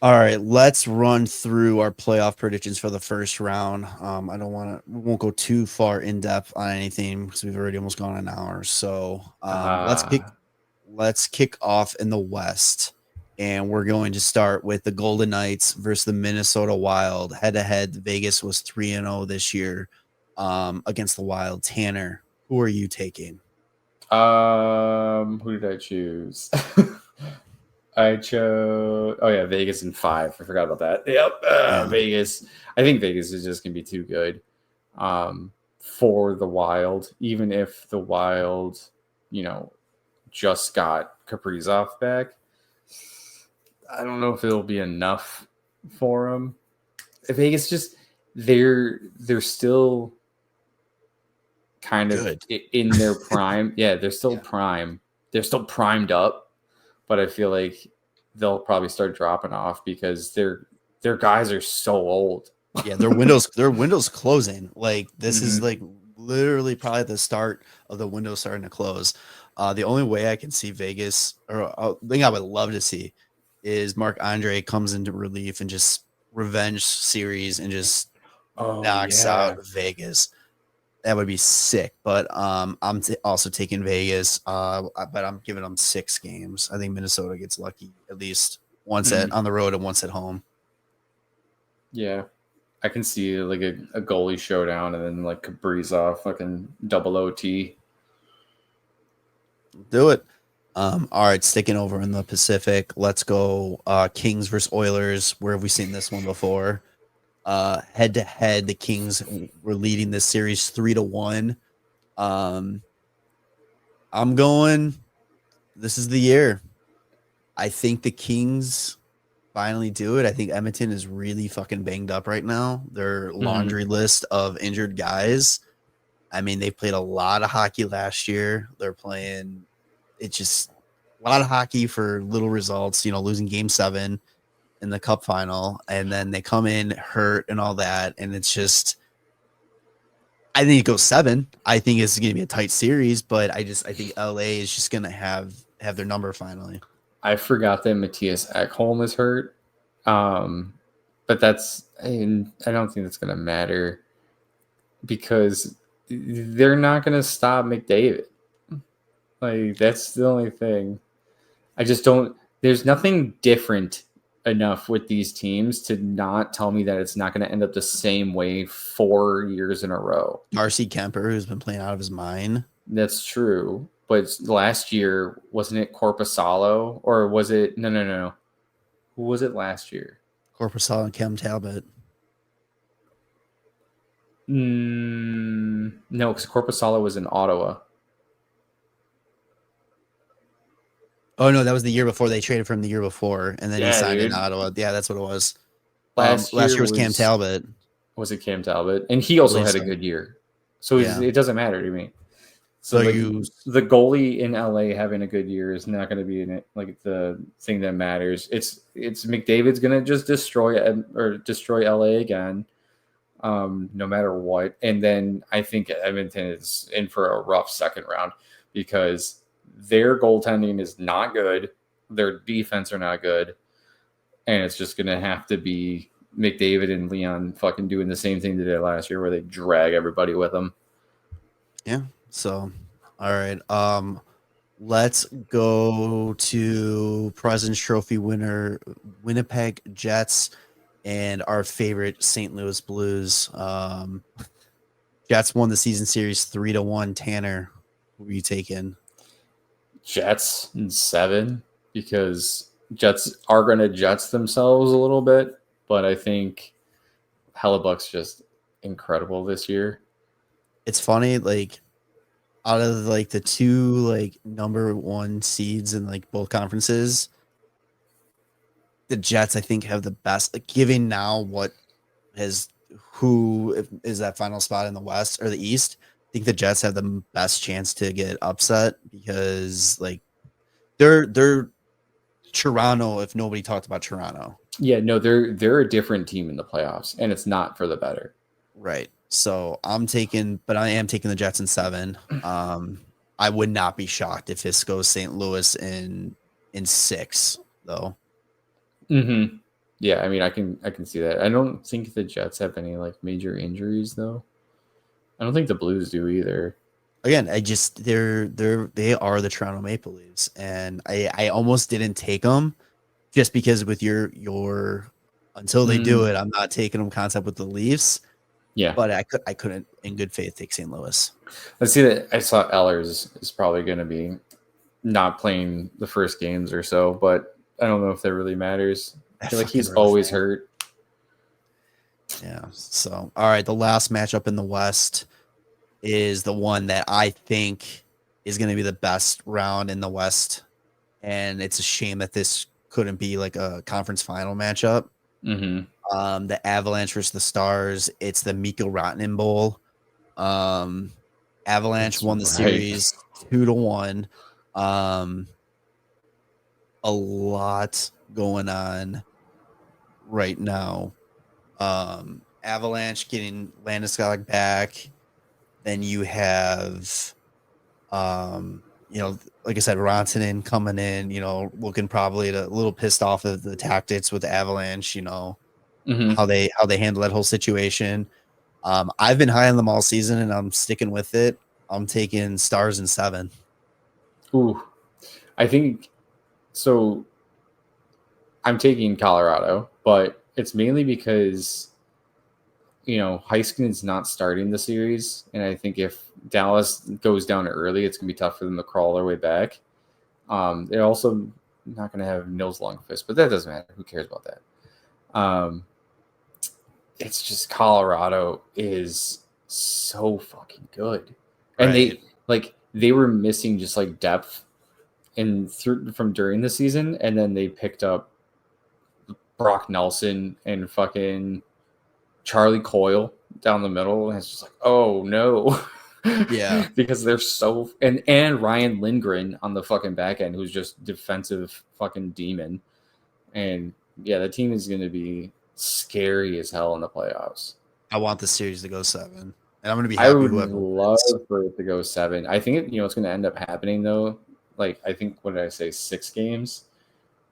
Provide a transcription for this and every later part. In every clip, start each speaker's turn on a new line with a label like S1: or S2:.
S1: All right, let's run through our playoff predictions for the first round. We won't go too far in depth on anything because we've already almost gone an hour. So
S2: Uh,
S1: let's kick off in the West, and we're going to start with the Golden Knights versus the Minnesota Wild. Head to head, Vegas was 3-0 this year against the Wild. Tanner, who are you taking?
S2: who did I choose? I chose. Oh yeah, Vegas in 5. I forgot about that. Yep,
S1: Yeah,
S2: Vegas. I think Vegas is just gonna be too good for the Wild. Even if the Wild, you know, just got Kaprizov back, I don't know if it'll be enough for them. Vegas just they're still kind of
S1: good.
S2: in their prime. Yeah, they're still
S1: Yeah.
S2: prime. They're still primed up, but I feel like they'll probably start dropping off because their guys are so old.
S1: Yeah, their windows closing. Like this is
S2: Mm-hmm.
S1: like literally probably the start of the window starting to close. The only way I can see Vegas, or thing I would love to see, is Mark Andre comes into relief and just revenge series and just
S2: Oh
S1: knocks out
S2: yeah,
S1: Vegas. That would be sick. But also taking Vegas. But I'm giving them 6 games. I think Minnesota gets lucky at least once
S2: mm-hmm.
S1: at on the road and once at home.
S2: Yeah. I can see like a goalie showdown and then like Kaprizov fucking double OT.
S1: Do it. All right, sticking over in the Pacific. Let's go Kings versus Oilers. Where have we seen this one before? Head to head, the Kings were leading this series 3-1. Um, I'm going. This is the year. I think the Kings finally do it. I think Edmonton is really fucking banged up right now. Their
S2: Mm-hmm.
S1: laundry list of injured guys. I mean, they played a lot of hockey last year. They're playing. It's just a lot of hockey for little results. Losing Game 7 in the Cup final, and then they come in hurt and all that, and it's just. I think it goes 7. I think it's going to be a tight series, but I think LA is just going to have their number finally.
S2: I forgot that Matthias Ekholm is hurt. Um, but I don't think that's gonna matter because they're not gonna stop McDavid. Like that's the only thing. I just don't. There's nothing different enough with these teams to not tell me that it's not going to end up the same way 4 years in a row.
S1: Darcy Kemper, who's been playing out of his mind.
S2: That's true. But last year, wasn't it Corpusalo? Or was it. No, no, no. Who was it last year?
S1: Corpusal and Cam Talbot.
S2: No, because Corpusalo was in Ottawa.
S1: Oh no, that was the year before they traded from the year before, and then he
S2: Yeah,
S1: signed in
S2: dude.
S1: Ottawa. Yeah, that's what it was.
S2: Last
S1: Last
S2: year
S1: year was Cam Talbot,
S2: was it Cam Talbot? And he
S1: I
S2: also
S1: believe
S2: had a
S1: so.
S2: good year. So
S1: Yeah.
S2: it doesn't matter to me. So
S1: So
S2: like
S1: you,
S2: the goalie in LA having a good year is not going to be in it like the thing that matters. It's McDavid's going to just destroy LA again, no matter what. And then I think Edmonton is in for a rough second round because their goaltending is not good, their defense are not good, and it's just going to have to be McDavid and Leon fucking doing the same thing they did last year, where they drag everybody with them.
S1: yeah. So, all right. Let's go to President's Trophy winner Winnipeg Jets and our favorite St. Louis Blues. Jets won the season series 3-1. Tanner, who are you taking?
S2: Jets in 7 because Jets are going to Jets themselves a little bit, but I think Hellebuck's just incredible this year.
S1: It's funny, like out of like the two like number one seeds in like both conferences, the Jets I think have the best. Like, given now what has who is that final spot in the West or the East, I think the Jets have the best chance to get upset because like they're Toronto if nobody talked about Toronto.
S2: Yeah, no, they're a different team in the playoffs, and it's not for the better.
S1: Right. So I am taking the Jets in 7. I would not be shocked if this goes St. Louis in 6 though.
S2: Mm-hmm. Yeah, I mean, I can see that. I don't think the Jets have any like major injuries though. I don't think the Blues do either.
S1: Again, I just they are the Toronto Maple Leafs, and I almost didn't take them just because with your until they do
S2: Mm,
S1: it, I'm not taking them concept with the Leafs,
S2: yeah,
S1: but I couldn't in good faith take St. Louis.
S2: let's see that. I saw Ellers is probably going to be not playing the first games or so, but I don't know if that really matters. I
S1: That
S2: feel like
S1: fucking
S2: he's
S1: rough,
S2: always
S1: man.
S2: hurt.
S1: Yeah. So, all right, the last matchup in the West is the one that I think is going to be the best round in the West, and it's a shame that this couldn't be like a conference final matchup.
S2: Mm-hmm.
S1: The Avalanche versus the Stars. It's the Mikko Rantanen Bowl. Um, Avalanche
S2: That's
S1: won the
S2: right.
S1: series 2-1. Um, a lot going on right now. Avalanche getting Landeskog back. Then you have, like I said, Rantanen coming in. Looking probably a little pissed off of the tactics with the Avalanche.
S2: Mm-hmm.
S1: How they handle that whole situation. I've been high on them all season, and I'm sticking with it. I'm taking Stars and 7.
S2: Ooh, I think so. I'm taking Colorado, but it's mainly because Heiskanen's not starting the series, and I think if Dallas goes down early, it's gonna be tough for them to crawl their way back. They're also not gonna have Nils Lundqvist, but that doesn't matter. Who cares about that? Um, it's just Colorado is so fucking good, and
S1: Right.
S2: they were missing just like depth from during the season, and then they picked up Brock Nelson and fucking Charlie Coyle down the middle, and it's just like, oh no.
S1: Yeah.
S2: Because they're so and Ryan Lindgren on the fucking back end, who's just defensive fucking demon. And yeah, the team is going to be scary as hell in the playoffs.
S1: I want the series to go 7, and I'm going to be
S2: I
S1: happy
S2: would
S1: whoever
S2: love
S1: wins.
S2: for it to go 7. I think it's going to end up happening though. Like I think what did I say, 6 games?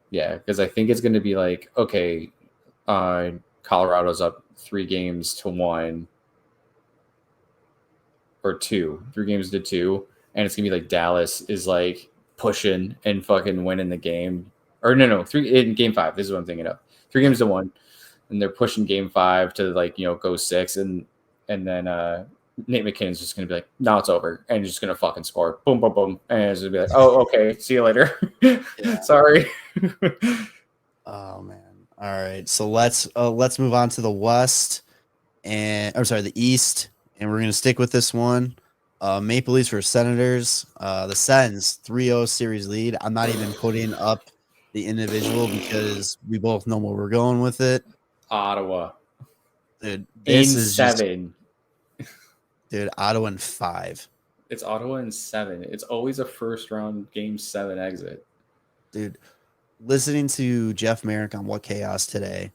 S2: Yeah, because I think it's going to be like okay, uh, Colorado's up 3 games to 1 or 2, 3 games to 2, and it's gonna be like Dallas is like pushing and fucking winning the game. Or no, 3 in game 5. This is what I'm thinking of. Three
S1: Yeah.
S2: games to 1, and they're pushing game 5 to like go 6, and then Nate McKinnon's just gonna be like, no, it's over, and he's just gonna fucking score, boom, boom, boom, and it's gonna be like, oh, okay, see you later.
S1: Yeah.
S2: Sorry.
S1: Oh man. All right. So let's move on to the West, and I'm sorry, the East, and we're gonna stick with this one. Maple Leafs for Senators. The Sens 3-0 series lead. I'm not even putting up the individual because we both know where we're going with it.
S2: Ottawa
S1: Dude, this
S2: in
S1: is just
S2: 7.
S1: dude, Ottawa in 5.
S2: It's Ottawa in 7. It's always a first round game 7 exit.
S1: Dude, listening to Jeff Merrick on What Chaos today,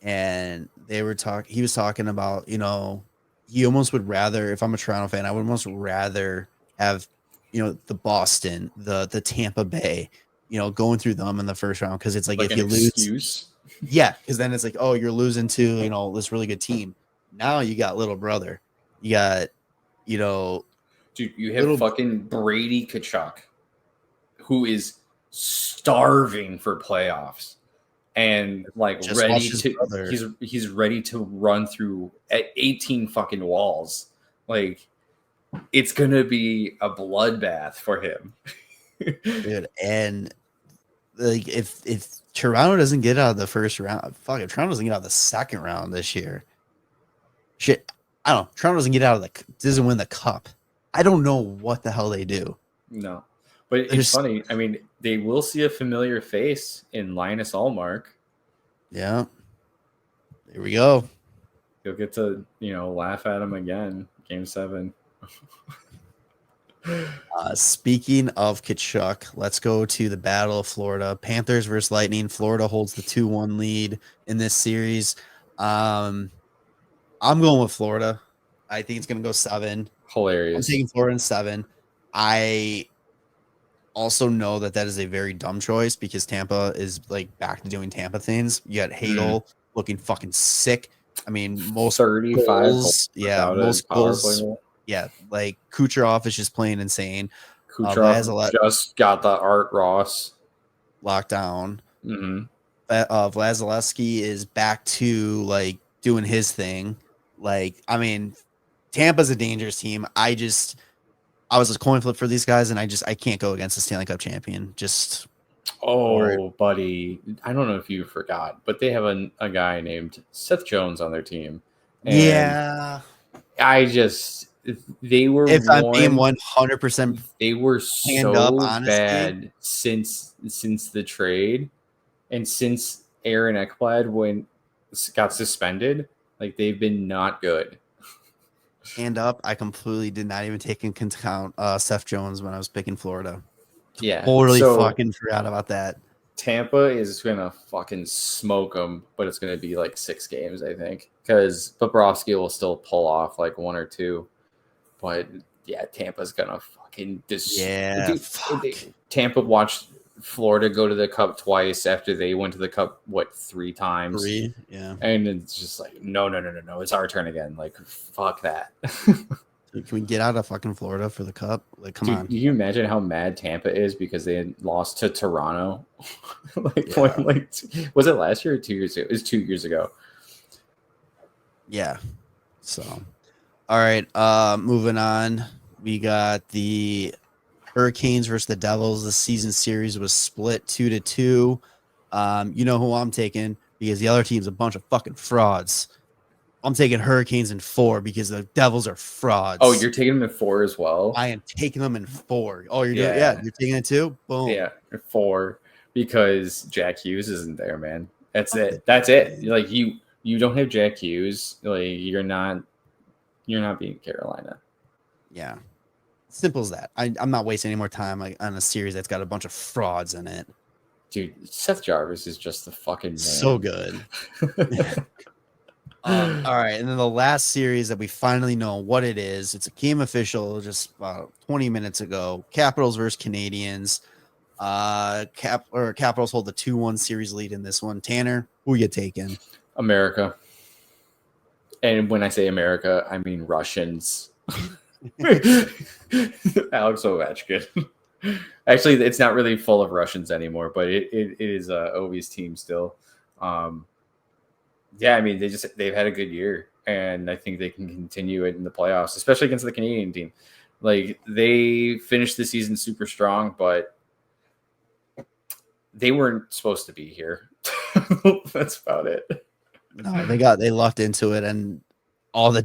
S1: and he was talking about, he almost would rather, if I'm a Toronto fan, I would almost rather have, the Boston, the Tampa Bay, going through them in the first round. Cause it's like,
S2: Like
S1: if
S2: an
S1: you lose,
S2: excuse.
S1: yeah. Cause then it's like, oh, you're losing to, this really good team. Now you got little brother, you got, you know,
S2: Dude, you have
S1: little,
S2: fucking Brady Kachuk, who is starving for playoffs and like
S1: just watch
S2: ready
S1: his
S2: to
S1: brother.
S2: he's ready to run through at 18 fucking walls. Like it's gonna be a bloodbath for him.
S1: Dude. And like if Toronto doesn't get out of the first round, fuck, if Toronto doesn't get out of the second round this year, shit, I don't know. Toronto doesn't win the cup. I don't know what the hell they do.
S2: No. But it's
S1: There's
S2: funny. I mean, they will see a familiar face in Linus Allmark.
S1: yeah, there we go.
S2: You'll get to, laugh at him again. Game 7.
S1: Speaking of Kachuk, let's go to the Battle of Florida. Panthers versus Lightning. Florida holds the 2-1 lead in this series. Um, I'm going with Florida. I think it's gonna go 7. I'm
S2: Hilarious.
S1: taking Florida in 7. I also know that that is a very dumb choice because Tampa is like back to doing Tampa things. You got Hagel looking fucking sick. I mean, most
S2: 35
S1: goals, yeah,
S2: without a
S1: most
S2: power play
S1: goals,
S2: goal.
S1: yeah. Like Kucherov is just playing insane.
S2: Kucherov
S1: Vlasilev
S2: just got the Art Ross.
S1: lockdown.
S2: Mm-hmm.
S1: Vasilevsky is back to like doing his thing. Like, I mean, Tampa's a dangerous team. I was a coin flip for these guys, and I can't go against the Stanley Cup champion. Just for it.
S2: Oh, buddy. I don't know if you forgot, but they have a guy named Seth Jones on their team. And
S1: Yeah.
S2: I just, they were
S1: If I'm being
S2: one,
S1: 100%
S2: they were
S1: hand up,
S2: so
S1: honestly,
S2: bad since the trade and since Aaron Ekblad got suspended. Like, they've been not good.
S1: hand up, I completely did not even take into account Seth Jones when I was picking Florida.
S2: Yeah.
S1: Totally
S2: So
S1: fucking forgot about that.
S2: Tampa is gonna fucking smoke them, but it's gonna be like 6 games, I think, because Bobrovsky will still pull off like 1 or 2. But yeah, Tampa's gonna fucking
S1: Yeah, fuck.
S2: Tampa watched Florida go to the Cup twice after they went to the Cup 3 times,
S1: 3, yeah.
S2: and it's just like no, it's our turn again. Like fuck that.
S1: Can we get out of fucking Florida for the Cup? Like, come
S2: Dude,
S1: on.
S2: do you imagine how mad Tampa is because they had lost to Toronto?
S1: Yeah.
S2: Was it last year or 2 years ago? It was 2 years ago.
S1: Yeah. So, all right. Moving on. We got the Hurricanes versus the Devils. The season series was split 2-2. You know who I'm taking because the other team's a bunch of fucking frauds. I'm taking Hurricanes in 4 because the Devils are frauds.
S2: Oh, you're taking them in 4 as well?
S1: I am taking them in 4. Oh, you're doing you're taking it too? Boom.
S2: Yeah, 4 because Jack Hughes isn't there, man. That's it. That's it. Like you don't have Jack Hughes. Like you're not beating Carolina.
S1: Yeah. Simple as that. I'm not wasting any more time like on a series that's got a bunch of frauds in it.
S2: Dude, Seth Jarvis is just the fucking man.
S1: So good. All right, and then the last series that we finally know what it is. It's a game official just about 20 minutes ago. Capitals versus Canadians. Capitals hold the 2-1 series lead in this one. Tanner, who you taking?
S2: America. And when I say America, I mean Russians. Alex Ovechkin. Actually, it's not really full of Russians anymore, but it is Ovi's team still. Yeah, I mean they've had a good year, and I think they can continue it in the playoffs, especially against the Canadian team. Like they finished the season super strong, but they weren't supposed to be here. That's about it.
S1: No, they lucked into it, and all the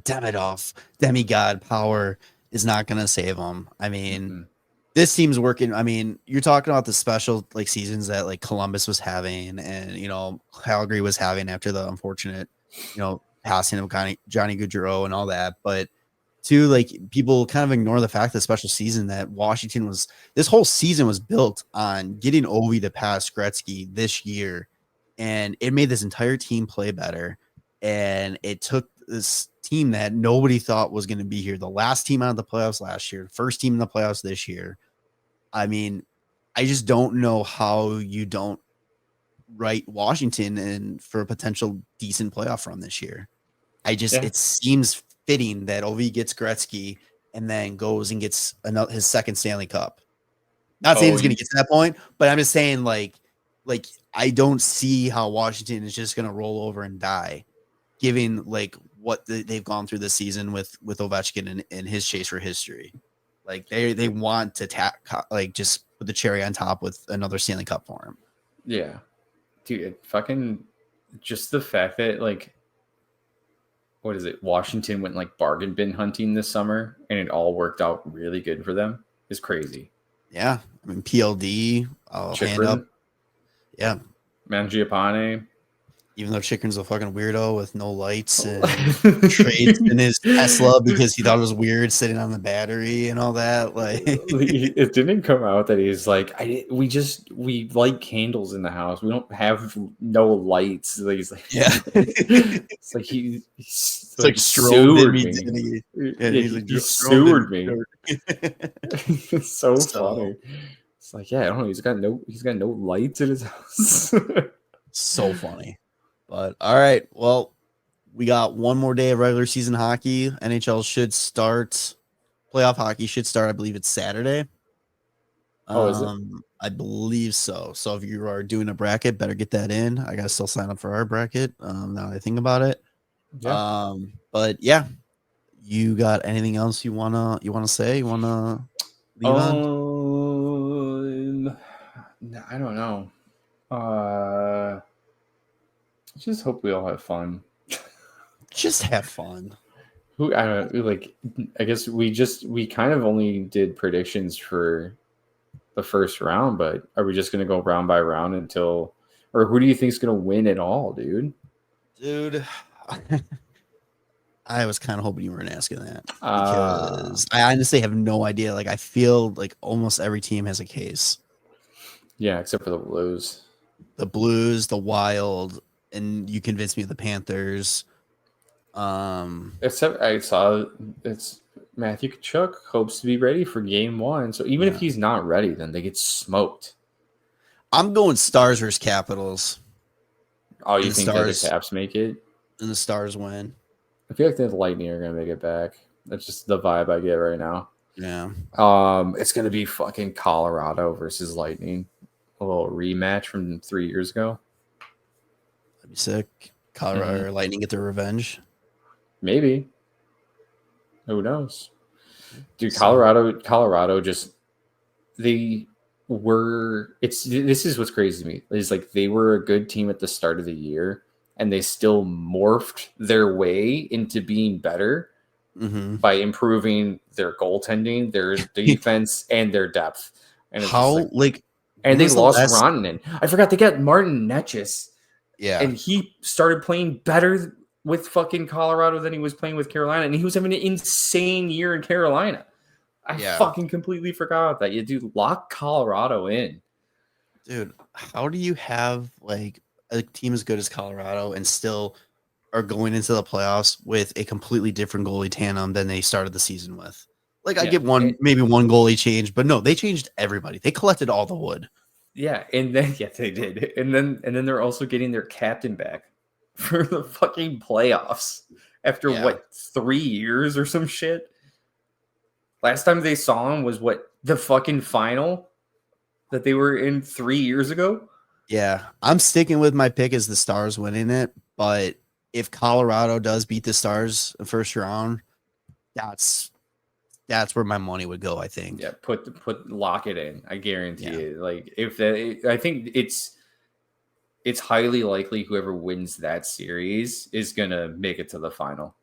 S1: demigod power is not going to save them. I mean, this team's working. I mean, you're talking about the special like seasons that like Columbus was having, and Calgary was having after the unfortunate, passing of Johnny Gaudreau and all that. But too, like people kind of ignore the fact that special season that this whole season was built on getting Ovi to pass Gretzky this year, and it made this entire team play better. And it took this team that nobody thought was going to be here, the last team out of the playoffs last year, first team in the playoffs this year. I mean, I just don't know how you don't write Washington and for a potential decent playoff run this year. It seems fitting that Ovi gets Gretzky and then goes and gets his second Stanley Cup. Not saying he's going to get to that point, but I'm just saying like I don't see how Washington is just going to roll over and die, given like what they've gone through this season with Ovechkin and his chase for history. Like they want to just put the cherry on top with another Stanley Cup for him.
S2: Yeah, dude, fucking just the fact that like, what is it? Washington went like bargain bin hunting this summer, and it all worked out really good for them. Is crazy.
S1: Yeah, I mean PLD, hand up. Yeah,
S2: Mangiapane.
S1: Even though Chikrin's a fucking weirdo with no lights and trades in his Tesla because he thought it was weird sitting on the battery and all that. Like
S2: it didn't come out that he's like, we light candles in the house. We don't have no lights. Like, he's like, yeah, it's like he's like sewered me. He sewered me. It's so funny. It's like, yeah, I don't know. He's got no lights in his house.
S1: So funny. But all right, well, we got one more day of regular season hockey. NHL should start. Playoff hockey should start. I believe it's Saturday.
S2: Oh, is it?
S1: I believe so. So if you are doing a bracket, better get that in. I gotta still sign up for our bracket. Now that I think about it.
S2: Yeah.
S1: But yeah, you got anything else you wanna say? You wanna leave on?
S2: I don't know. Uh, just hope we all have fun.
S1: Just have fun.
S2: Who I don't know, like. I guess we kind of only did predictions for the first round, but are we just gonna go round by round until, or who do you think is gonna win it all, dude?
S1: Dude. I was kind of hoping you weren't asking that
S2: Uh
S1: because I honestly have no idea. Like I feel like almost every team has a case.
S2: yeah, except for the Blues.
S1: The Blues, the Wild, and you convinced me of the Panthers.
S2: Except I saw it's Matthew Kachuk hopes to be ready for game one. So even if
S1: Yeah.
S2: he's not ready, then they get smoked.
S1: I'm going Stars versus Capitals,
S2: Oh,
S1: and
S2: you think that the Caps make it?
S1: the Stars win.
S2: I feel like the Lightning are gonna make it back. That's just the vibe I get right now.
S1: Yeah,
S2: It's gonna be fucking Colorado versus Lightning, a little rematch from 3 years ago.
S1: that'd be sick. Colorado or Lightning get their revenge.
S2: Maybe. Who knows? Dude,
S1: So,
S2: Colorado just they were it's this is what's crazy to me. Is like they were a good team at the start of the year and they still morphed their way into being better by improving their goaltending, their defense, and their depth. And it's just
S1: how like
S2: and
S1: when
S2: they
S1: was the
S2: lost
S1: last?
S2: Rantanen. I forgot they got Martin Netchis,
S1: Yeah,
S2: and he started playing better with fucking Colorado than he was playing with Carolina, and he was having an insane year in Carolina. I
S1: yeah,
S2: fucking completely forgot that. You do lock Colorado in.
S1: dude. How do you have like a team as good as Colorado and still are going into the playoffs with a completely different goalie tandem than they started the season with? Like I
S2: Yeah,
S1: get maybe one goalie change, but no, they changed everybody. They collected all the wood.
S2: yeah, and then yeah, they did, and then they're also getting their captain back for the fucking playoffs after
S1: Yeah.
S2: what 3 years or some shit. Last time they saw him was what the fucking final that they were in 3 years ago.
S1: Yeah. I'm sticking with my pick as the Stars winning it, but if Colorado does beat the Stars in first round, that's where my money would go, I think.
S2: Yeah, lock it in. I guarantee
S1: Yeah.
S2: it. Like if that, I think it's highly likely whoever wins that series is gonna make it to the final.